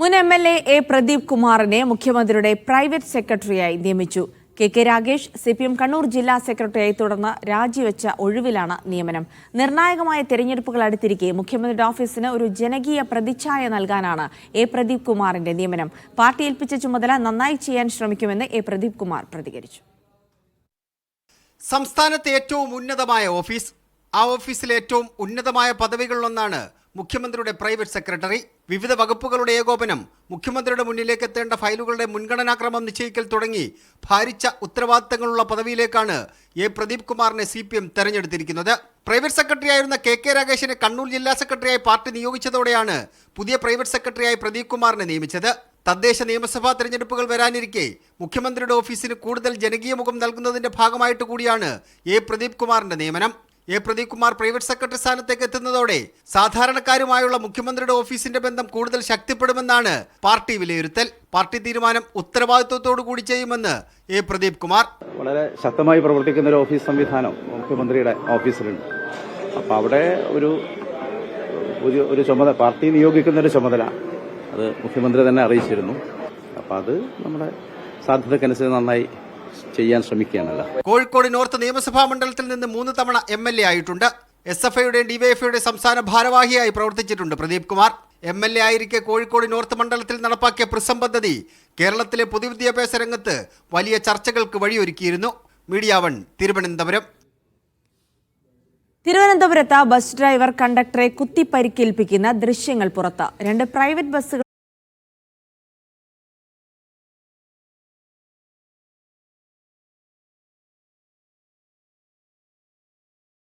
മുൻ എം.എൽ.എ. പ്രദീപ് കുമാറിനെ മുഖ്യമന്ത്രിയുടെ പ്രൈവറ്റ് സെക്രട്ടറിയായി നിയമിച്ചു. കെ രാഗേഷ് സിപിഎം കണ്ണൂർ ജില്ലാ സെക്രട്ടറിയായി തുടർന്ന് രാജിവെച്ച ഒഴിവിലാണ് നിയമനം. നിർണായകമായ തെരഞ്ഞെടുപ്പുകൾ അടുത്തിരിക്കെ മുഖ്യമന്ത്രിയുടെ ഓഫീസിന് ഒരു ജനകീയ പ്രതിച്ഛായ നൽകാനാണ് പ്രദീപ് കുമാറിന്റെ നിയമനം. പാർട്ടി ഏൽപ്പിച്ച ചുമതല നന്നായി ചെയ്യാൻ ശ്രമിക്കുമെന്ന് പ്രദീപ് കുമാർ പ്രതികരിച്ചു. സംസ്ഥാനത്തെ ഏറ്റവും ഉന്നതമായ ഓഫീസ്, ആ ഓഫീസിലെ ഏറ്റവും ഉന്നതമായ പദവികളിലൊന്നാണ് മുഖ്യമന്ത്രിയുടെ പ്രൈവറ്റ് സെക്രട്ടറി. വിവിധ വകുപ്പുകളുടെ ഏകോപനം, മുഖ്യമന്ത്രിയുടെ മുന്നിലേക്ക് എത്തേണ്ട ഫയലുകളുടെ മുൻഗണനാക്രമം നിശ്ചയിക്കൽ തുടങ്ങി ഭാരിച്ച ഉത്തരവാദിത്തങ്ങളുള്ള പദവിയിലേക്കാണ് പ്രദീപ് കുമാറിനെ CPM തെരഞ്ഞെടുത്തിരിക്കുന്നത്. പ്രൈവറ്റ് സെക്രട്ടറിയായിരുന്ന കെ രാഗേഷിനെ കണ്ണൂർ ജില്ലാ സെക്രട്ടറിയായി പാർട്ടി നിയോഗിച്ചതോടെയാണ് പുതിയ പ്രൈവറ്റ് സെക്രട്ടറിയായി പ്രദീപ് കുമാറിനെ നിയമിച്ചത്. തദ്ദേശ നിയമസഭാ തെരഞ്ഞെടുപ്പുകൾ വരാനിരിക്കെ മുഖ്യമന്ത്രിയുടെ ഓഫീസിന് കൂടുതൽ ജനകീയ മുഖം നൽകുന്നതിന്റെ ഭാഗമായിട്ട് കൂടിയാണ് പ്രദീപ് കുമാറിന്റെ നിയമനം. പ്രദീപ് കുമാർ പ്രൈവറ്റ് സെക്രട്ടറി സ്ഥാനത്തേക്ക് എത്തുന്നതോടെ സാധാരണക്കാരുമായുള്ള മുഖ്യമന്ത്രിയുടെ ഓഫീസിന്റെ ബന്ധം കൂടുതൽ ശക്തിപ്പെടുമെന്നാണ് പാർട്ടി വിലയിരുത്തൽ. പാർട്ടി തീരുമാനം ഉത്തരവാദിത്വത്തോടു കൂടി ചെയ്യുമെന്ന് പ്രദീപ് കുമാർ. വളരെ ശക്തമായി പ്രവർത്തിക്കുന്ന ഒരു ഓഫീസ് സംവിധാനം മുഖ്യമന്ത്രിയുടെ ഓഫീസിലുണ്ട്. അപ്പോൾ അവിടെ ഒരു ചുമതല, പാർട്ടി നിയോഗിക്കുന്ന ഒരു ചുമതല അത് മുഖ്യമന്ത്രി തന്നെ അറിയിച്ചിരുന്നു. അപ്പോൾ അത് നമ്മുടെ സാധ്യതക്കനുസരിച്ച് നന്നായി ചെയ്യാൻ ശ്രമിക്കുകയാണല്ലോ. കോഴിക്കോട് നോർത്ത് നിയമസഭാ മണ്ഡലത്തിൽ നിന്ന് 3 തവണ MLA ആയിട്ടുണ്ട്. SFIയുടെ DYFIയുടെ സംസ്ഥാന ഭാരവാഹിയായി പ്രവർത്തിച്ചിട്ടുണ്ട് പ്രദീപ് കുമാർ. MLA ആയിരിക്കെ കോഴിക്കോട് നോർത്ത് മണ്ഡലത്തിൽ നടപ്പാക്കിയ പ്രിസം പദ്ധതി കേരളത്തിലെ പൊതുവിദ്യാഭ്യാസ രംഗത്ത് വലിയ ചർച്ചകൾക്ക് വഴിയൊരുക്കിയിരുന്നു. മീഡിയ 1 തിരുവനന്തപുരം. തിരുവനന്തപുരത്ത് ബസ് ഡ്രൈവർ കണ്ടക്ടറെ കുത്തിപ്പരിക്കേൽപ്പിക്കുന്ന ദൃശ്യങ്ങൾ പുറത്ത്. 2 പ്രൈവറ്റ് ബസ്സുകൾ